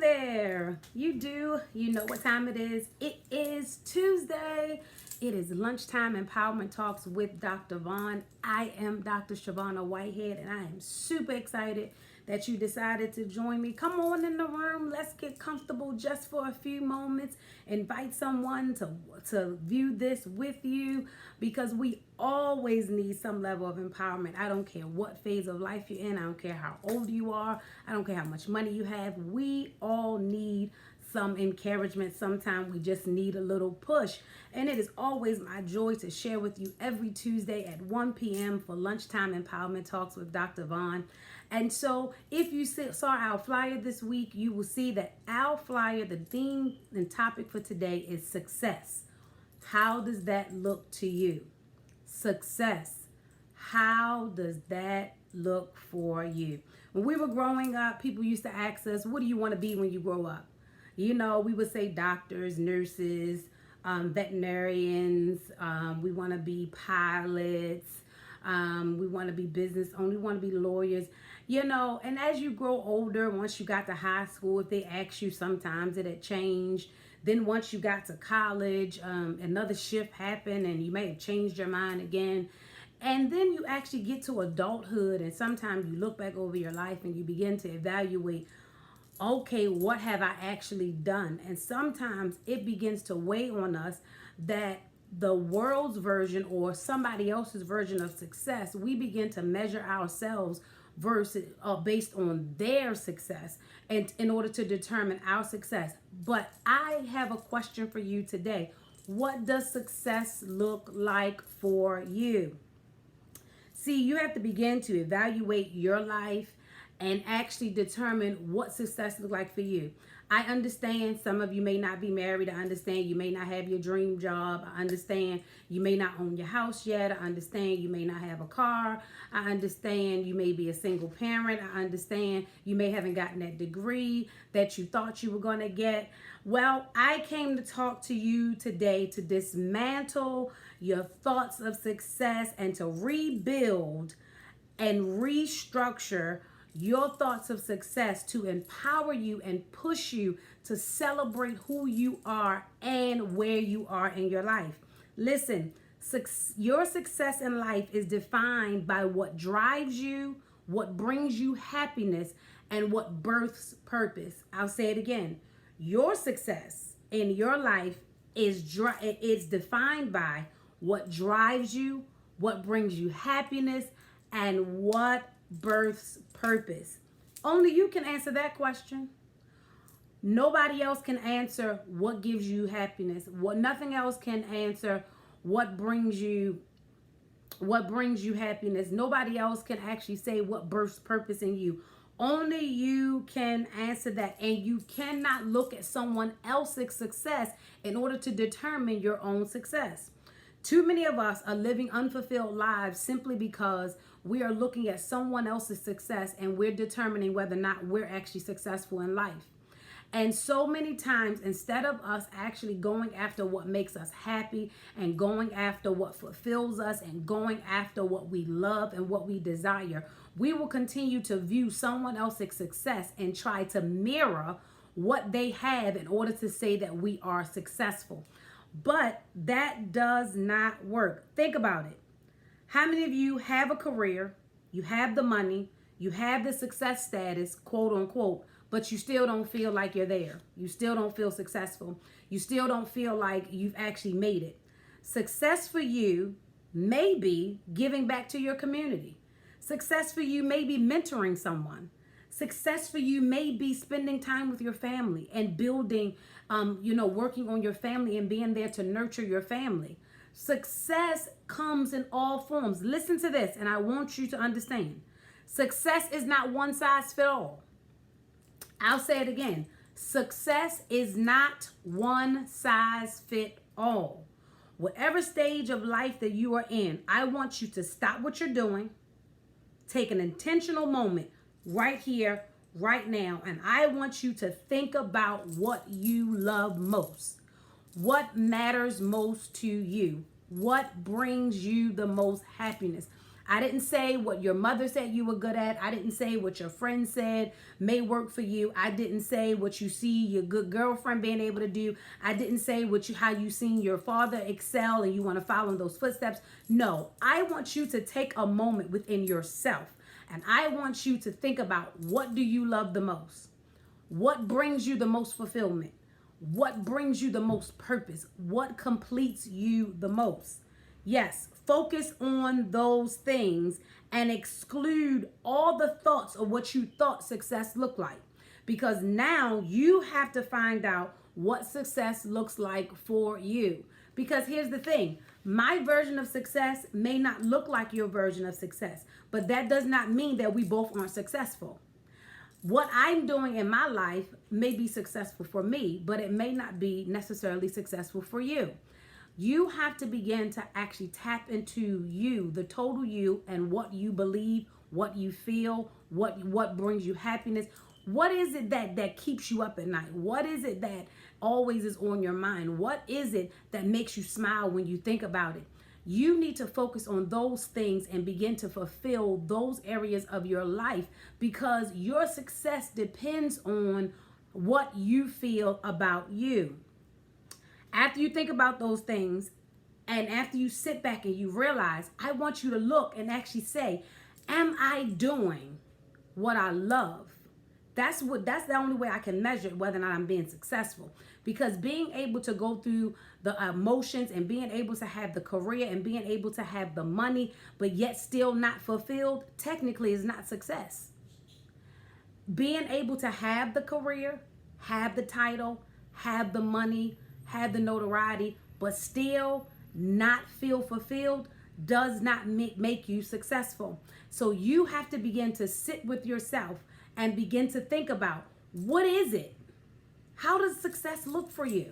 there. You know what time it is. It is Tuesday. It is Lunchtime Empowerment Talks with Dr. Vaughn. I am Dr. Shavonna Whitehead, and I am super excited that you decided to join me. Come on in the room. Let's get comfortable just for a few moments. Invite someone to view this with you, because we always need some level of empowerment. I don't care what phase of life you're in. I don't care how old you are. I don't care how much money you have. We all need some encouragement. Sometimes we just need a little push. And it is always my joy to share with you every Tuesday at 1 p.m. for Lunchtime Empowerment Talks with Dr. Vaughn. And so if you saw our flyer this week, you will see that our flyer, the theme and topic for today is success. How does that look to you? Success. How does that look for you? When we were growing up, people used to ask us, what do you want to be when you grow up? You know, we would say doctors, nurses, veterinarians. We want to be pilots. We want to be business owners. We want to be lawyers. You know, and as you grow older, once you got to high school, if they ask you, sometimes it had changed. Then once you got to college, another shift happened and you may have changed your mind again. And then you actually get to adulthood, and sometimes you look back over your life and you begin to evaluate, okay, what have I actually done? And sometimes it begins to weigh on us that the world's version or somebody else's version of success, we begin to measure ourselves versus based on their success, and in order to determine our success. But I have a question for you today. What does success look like for you? See, you have to begin to evaluate your life and actually determine what success looks like for you. I understand some of you may not be married. I understand you may not have your dream job. I understand you may not own your house yet. I understand you may not have a car. I understand you may be a single parent. I understand you may haven't gotten that degree that you thought you were going to get. Well, I came to talk to you today to dismantle your thoughts of success and to rebuild and restructure your thoughts of success to empower you and push you to celebrate who you are and where you are in your life. Listen, your success in life is defined by what drives you, what brings you happiness, and what births purpose. I'll say it again. Your success in your life is defined by what drives you, what brings you happiness, and what birth's purpose. Only you can answer that question. Nobody else can answer what gives you happiness. Nothing else can answer what brings you happiness. Nobody else can actually say what births purpose in you. Only you can answer that, and you cannot look at someone else's success in order to determine your own success. Too many of us are living unfulfilled lives simply because we are looking at someone else's success and we're determining whether or not we're actually successful in life. And so many times, instead of us actually going after what makes us happy and going after what fulfills us and going after what we love and what we desire, we will continue to view someone else's success and try to mirror what they have in order to say that we are successful. But that does not work. Think about it. How many of you have a career, you have the money, you have the success status, quote unquote, but you still don't feel like you're there? You still don't feel successful. You still don't feel like you've actually made it. Success for you may be giving back to your community. Success for you may be mentoring someone. Success for you may be spending time with your family and building, working on your family and being there to nurture your family. Success comes in all forms. Listen to this, and I want you to understand. Success is not one size fits all. I'll say it again. Success is not one size fits all. Whatever stage of life that you are in, I want you to stop what you're doing, take an intentional moment right here, right now, and I want you to think about what you love most. What matters most to you? What brings you the most happiness? I didn't say what your mother said you were good at. I didn't say what your friend said may work for you. I didn't say what you see your good girlfriend being able to do. I didn't say how you seen your father excel and you want to follow in those footsteps. No, I want you to take a moment within yourself, and I want you to think about, what do you love the most? What brings you the most fulfillment? What brings you the most purpose? What completes you the most? Yes, focus on those things and exclude all the thoughts of what you thought success looked like. Because now you have to find out what success looks like for you. Because here's the thing, my version of success may not look like your version of success, but that does not mean that we both aren't successful. What I'm doing in my life may be successful for me, but it may not be necessarily successful for you. You have to begin to actually tap into you, the total you, and what you believe, what you feel, what brings you happiness. What is it that keeps you up at night? What is it that always is on your mind? What is it that makes you smile when you think about it? You need to focus on those things and begin to fulfill those areas of your life, because your success depends on what you feel about you. After you think about those things, and after you sit back and you realize, I want you to look and actually say, am I doing what I love? That's the only way I can measure whether or not I'm being successful. Because being able to go through the emotions and being able to have the career and being able to have the money, but yet still not fulfilled, technically is not success. Being able to have the career, have the title, have the money, have the notoriety, but still not feel fulfilled does not make you successful. So you have to begin to sit with yourself and begin to think about, what is it? How does success look for you?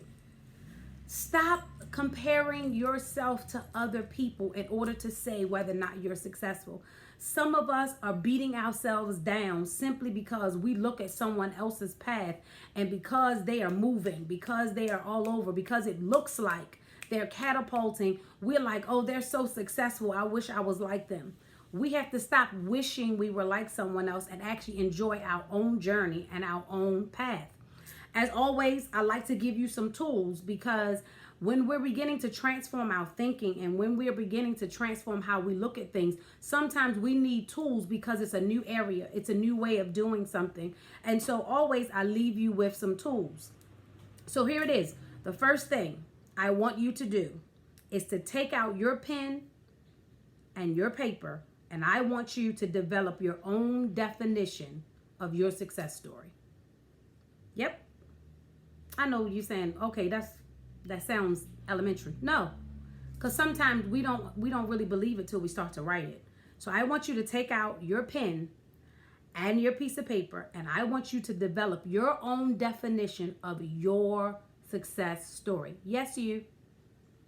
Stop comparing yourself to other people in order to say whether or not you're successful. Some of us are beating ourselves down simply because we look at someone else's path, and because they are moving, because they are all over, because it looks like they're catapulting, we're like, oh, they're so successful, I wish I was like them. We have to stop wishing we were like someone else and actually enjoy our own journey and our own path. As always, I like to give you some tools, because when we're beginning to transform our thinking and when we're beginning to transform how we look at things, sometimes we need tools because it's a new area. It's a new way of doing something. And so always I leave you with some tools. So here it is. The first thing I want you to do is to take out your pen and your paper, and I want you to develop your own definition of your success story. Yep. I know you're saying, okay, that sounds elementary. No, because sometimes we don't really believe it till we start to write it. So I want you to take out your pen and your piece of paper, and I want you to develop your own definition of your success story. Yes,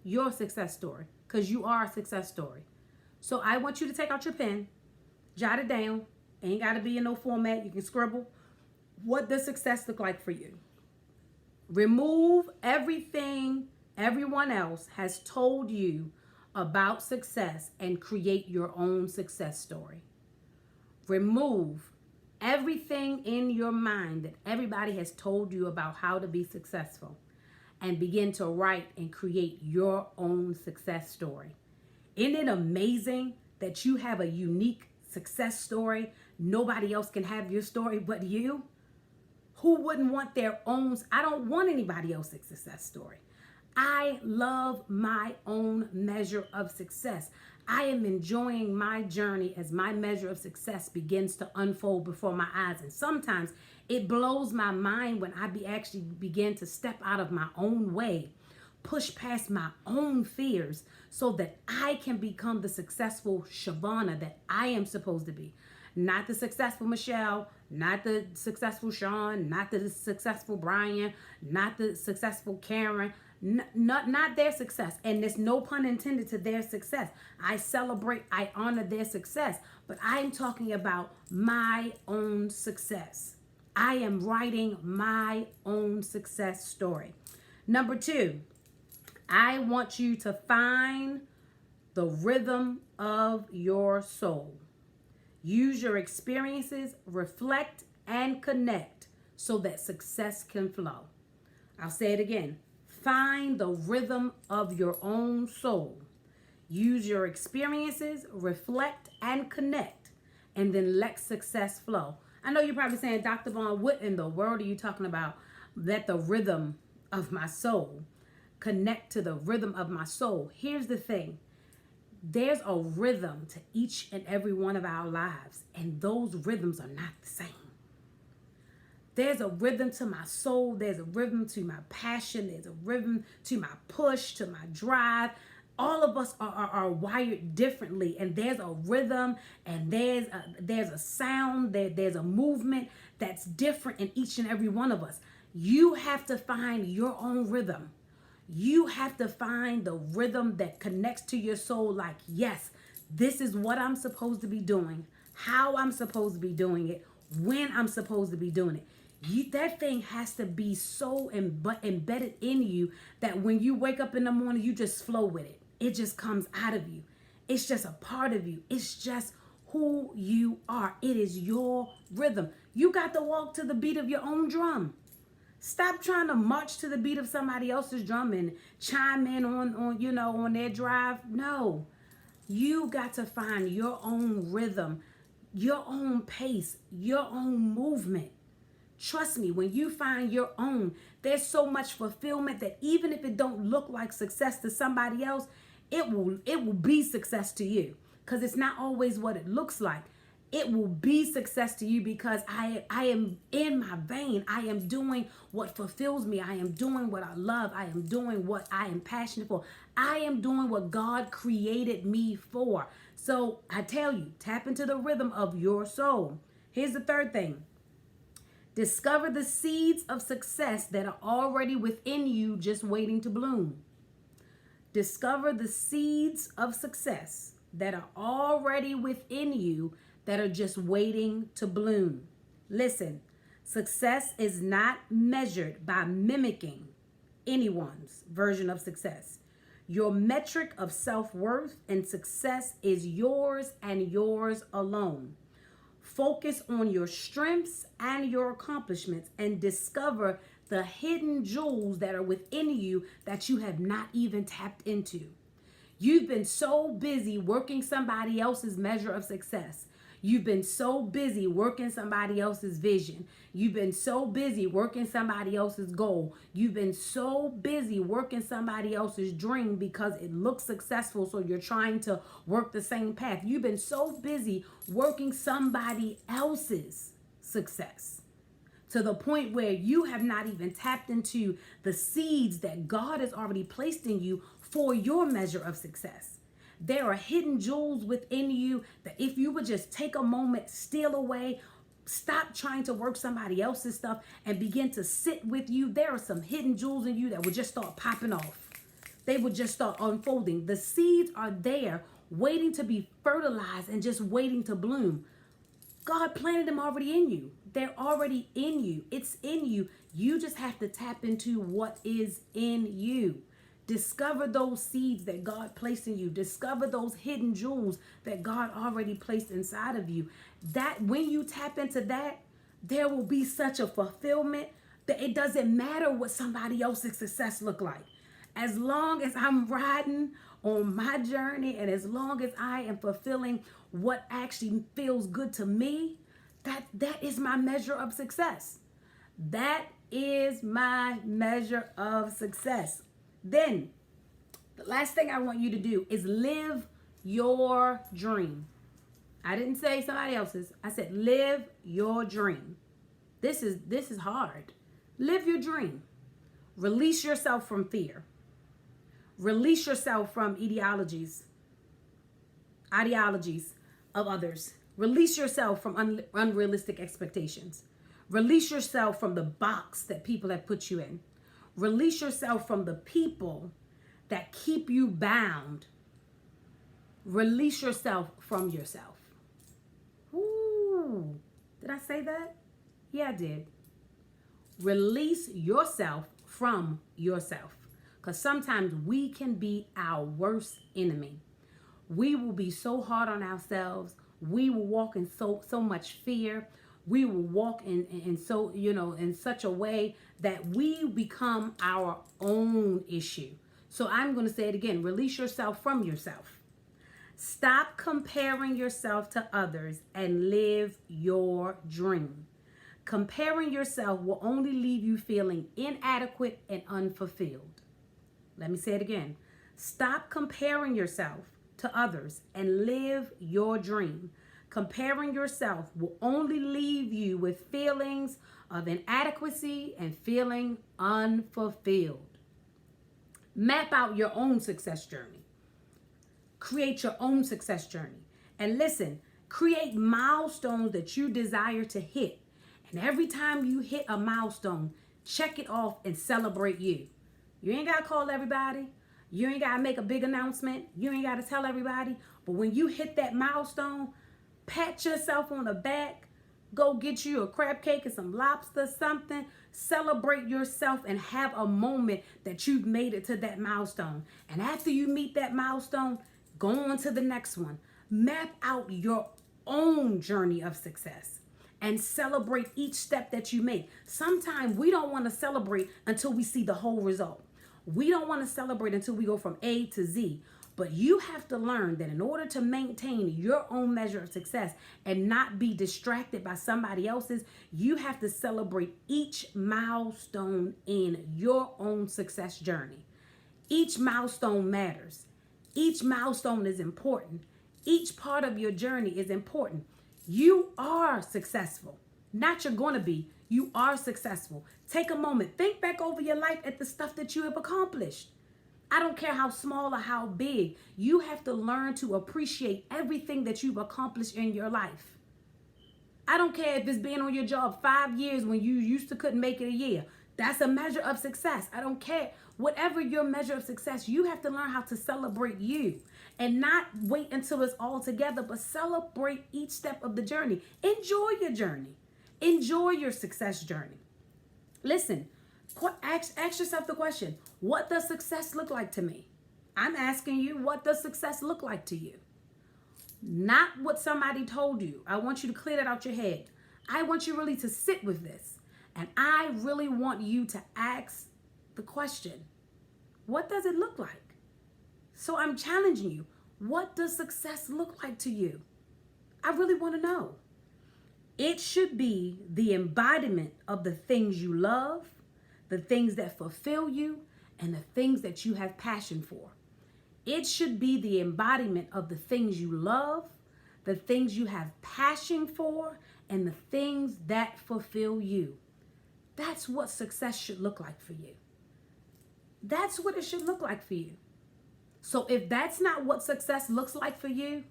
your success story, because you are a success story. So I want you to take out your pen, jot it down. Ain't got to be in no format. You can scribble. What does success look like for you? Remove everything everyone else has told you about success and create your own success story. Remove everything in your mind that everybody has told you about how to be successful and begin to write and create your own success story. Isn't it amazing that you have a unique success story? Nobody else can have your story but you. Who wouldn't want their own? I don't want anybody else's success story. I love my own measure of success. I am enjoying my journey as my measure of success begins to unfold before my eyes. And sometimes it blows my mind when I actually begin to step out of my own way, push past my own fears so that I can become the successful Shavonna that I am supposed to be. Not the successful Michelle, not the successful Sean, not the successful Brian, not the successful Karen, not their success. And there's no pun intended to their success. I celebrate, I honor their success, but I'm talking about my own success. I am writing my own success story. Number 2, I want you to find the rhythm of your soul. Use your experiences, reflect, and connect so that success can flow. I'll say it again. Find the rhythm of your own soul. Use your experiences, reflect, and connect, and then let success flow. I know you're probably saying, Dr. Vaughn, what in the world are you talking about? Let the rhythm of my soul connect to the rhythm of my soul. Here's the thing. There's a rhythm to each and every one of our lives, and those rhythms are not the same. There's a rhythm to my soul. There's a rhythm to my passion. There's a rhythm to my push, to my drive. All of us are wired differently, and there's a rhythm, and there's a sound, there's a movement that's different in each and every one of us. You have to find your own rhythm. You have to find the rhythm that connects to your soul, like, yes, this is what I'm supposed to be doing, how I'm supposed to be doing it, when I'm supposed to be doing it. That thing has to be so embedded in you that when you wake up in the morning, you just flow with it. It just comes out of you. It's just a part of you. It's just who you are. It is your rhythm. You got to walk to the beat of your own drum. Stop trying to march to the beat of somebody else's drum and chime in on their drive. No. You got to find your own rhythm, your own pace, your own movement. Trust me, when you find your own, there's so much fulfillment that even if it don't look like success to somebody else, it will be success to you, because it's not always what it looks like. It will be success to you because I am in my vein. I am doing what fulfills me. I am doing what I love. I am doing what I am passionate for. I am doing what God created me for. So I tell you, tap into the rhythm of your soul. Here's the third thing. Discover the seeds of success that are already within you, just waiting to bloom. Discover the seeds of success that are already within you that are just waiting to bloom. Listen, success is not measured by mimicking anyone's version of success. Your metric of self-worth and success is yours and yours alone. Focus on your strengths and your accomplishments and discover the hidden jewels that are within you that you have not even tapped into. You've been so busy working somebody else's measure of success. You've been so busy working somebody else's vision. You've been so busy working somebody else's goal. You've been so busy working somebody else's dream because it looks successful, so you're trying to work the same path. You've been so busy working somebody else's success to the point where you have not even tapped into the seeds that God has already placed in you for your measure of success. There are hidden jewels within you that if you would just take a moment, steal away, stop trying to work somebody else's stuff and begin to sit with you, there are some hidden jewels in you that would just start popping off. They would just start unfolding. The seeds are there waiting to be fertilized and just waiting to bloom. God planted them already in you. They're already in you. It's in you. You just have to tap into what is in you. Discover those seeds that God placed in you. Discover those hidden jewels that God already placed inside of you. That when you tap into that, there will be such a fulfillment that it doesn't matter what somebody else's success look like. As long as I'm riding on my journey and as long as I am fulfilling what actually feels good to me, that is my measure of success. That is my measure of success. Then, the last thing I want you to do is live your dream. I didn't say somebody else's. I said live your dream. This is hard. Live your dream. Release yourself from fear. Release yourself from ideologies of others. Release yourself from unrealistic expectations. Release yourself from the box that people have put you in. Release yourself from the people that keep you bound. Release yourself from yourself. Ooh, did I say that? Yeah, I did. Release yourself from yourself. Because sometimes we can be our worst enemy. We will be so hard on ourselves. We will walk in so much fear. We will walk in so, in such a way that we become our own issue. So I'm going to say it again. Release yourself from yourself. Stop comparing yourself to others and live your dream. Comparing yourself will only leave you feeling inadequate and unfulfilled. Let me say it again. Stop comparing yourself to others and live your dream. Comparing yourself will only leave you with feelings of inadequacy and feeling unfulfilled. Map out your own success journey. Create your own success journey. And listen, create milestones that you desire to hit. And every time you hit a milestone, check it off and celebrate you. You ain't got to call everybody. You ain't got to make a big announcement. You ain't got to tell everybody. But when you hit that milestone, pat yourself on the back. Go get you a crab cake and some lobster, something. Celebrate yourself and have a moment that you've made it to that milestone. And after you meet that milestone, go on to the next one. Map out your own journey of success and celebrate each step that you make. Sometimes we don't want to celebrate until we see the whole result. We don't want to celebrate until we go from A to Z. But you have to learn that in order to maintain your own measure of success and not be distracted by somebody else's, you have to celebrate each milestone in your own success journey. Each milestone matters. Each milestone is important. Each part of your journey is important. You are successful. Not you're going to be. You are successful. Take a moment. Think back over your life at the stuff that you have accomplished. I don't care how small or how big. You have to learn to appreciate everything that you've accomplished in your life. I don't care if it's being on your job 5 years when you used to couldn't make it a year. That's a measure of success. I don't care. Whatever your measure of success, you have to learn how to celebrate you and not wait until it's all together, but celebrate each step of the journey. Enjoy your journey. Enjoy your success journey. Listen, ask yourself the question, what does success look like to me? I'm asking you, what does success look like to you? Not what somebody told you. I want you to clear that out your head. I want you really to sit with this. And I really want you to ask the question, what does it look like? So I'm challenging you. What does success look like to you? I really want to know. It should be the embodiment of the things you love, the things that fulfill you, and the things that you have passion for. It should be the embodiment of the things you love, the things you have passion for, and the things that fulfill you. That's what success should look like for you. That's what it should look like for you. So if that's not what success looks like for you,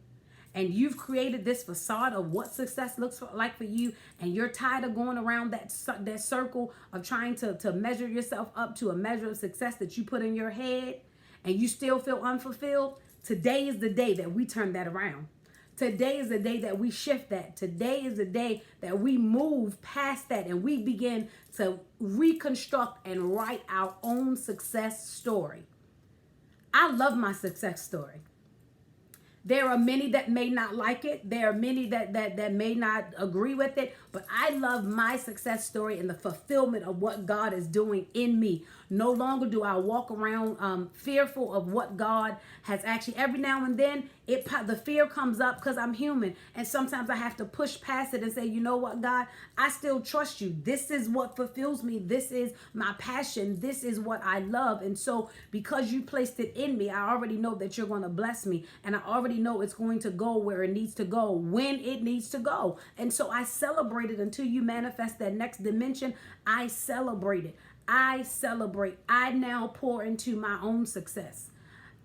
and you've created this facade of what success looks like for you, and you're tired of going around that circle of trying to measure yourself up to a measure of success that you put in your head, and you still feel unfulfilled, today is the day that we turn that around. Today is the day that we shift that. Today is the day that we move past that and we begin to reconstruct and write our own success story. I love my success story. There are many that may not like it. There are many that may not agree with it. But I love my success story and the fulfillment of what God is doing in me. No longer do I walk around fearful of what God has actually. Every now and then, the fear comes up because I'm human. And sometimes I have to push past it and say, you know what, God, I still trust you. This is what fulfills me. This is my passion. This is what I love. And so because you placed it in me, I already know that you're going to bless me. And I already know it's going to go where it needs to go, when it needs to go. And so I celebrate it until you manifest that next dimension. I celebrate it. I celebrate. I now pour into my own success.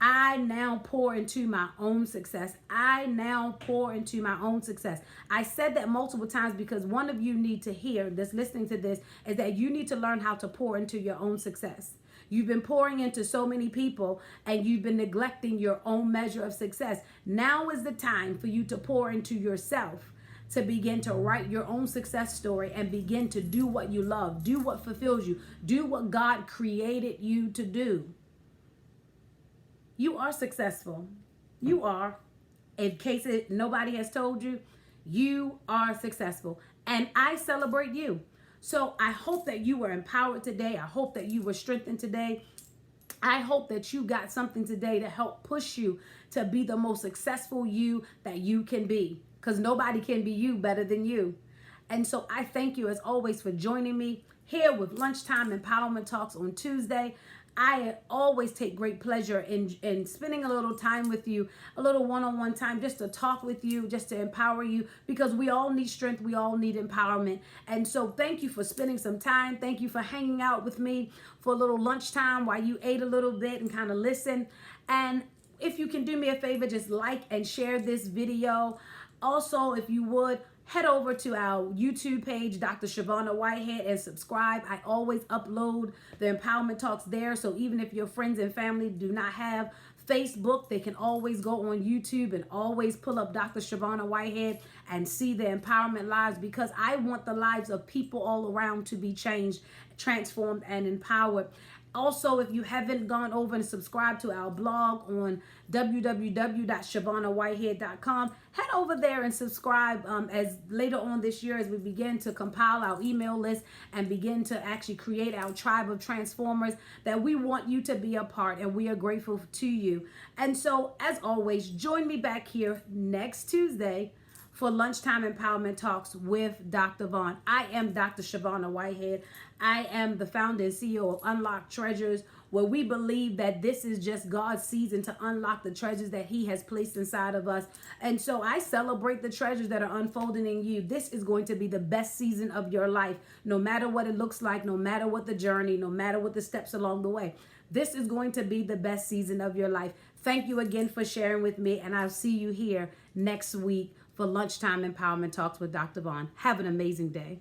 I now pour into my own success. I now pour into my own success. I said that multiple times because one of you need to hear this, listening to this, is that you need to learn how to pour into your own success. You've been pouring into so many people and you've been neglecting your own measure of success. Now is the time for you to pour into yourself, to begin to write your own success story and begin to do what you love, do what fulfills you, do what God created you to do. You are successful. You are. In case nobody has told you, you are successful. And I celebrate you. So I hope that you were empowered today. I hope that you were strengthened today. I hope that you got something today to help push you to be the most successful you that you can be. Because nobody can be you better than you. And so I thank you as always for joining me here with Lunchtime Empowerment Talks on Tuesday. I always take great pleasure in spending a little time with you, a little one-on-one time just to talk with you, just to empower you, because we all need strength. We all need empowerment. And so thank you for spending some time. Thank you for hanging out with me for a little lunchtime while you ate a little bit and kind of listen. And if you can do me a favor, just like and share this video. Also, if you would, head over to our YouTube page, Dr. Shavonna Whitehead, and subscribe. I always upload the empowerment talks there. So even if your friends and family do not have Facebook, they can always go on YouTube and always pull up Dr. Shavonna Whitehead and see the empowerment lives, because I want the lives of people all around to be changed, transformed, and empowered. Also, if you haven't gone over and subscribed to our blog on www.shavonnawhitehead.com, head over there and subscribe as later on this year, as we begin to compile our email list and begin to actually create our tribe of transformers that we want you to be a part, and we are grateful to you. And so, as always, join me back here next Tuesday for Lunchtime Empowerment Talks with Dr. Vaughn. I am Dr. Shavonna Whitehead. I am the founder and CEO of Unlocked Treasures, where we believe that this is just God's season to unlock the treasures that He has placed inside of us. And so I celebrate the treasures that are unfolding in you. This is going to be the best season of your life, no matter what it looks like, no matter what the journey, no matter what the steps along the way. This is going to be the best season of your life. Thank you again for sharing with me, and I'll see you here next week for Lunchtime Empowerment Talks with Dr. Vaughn. Have an amazing day.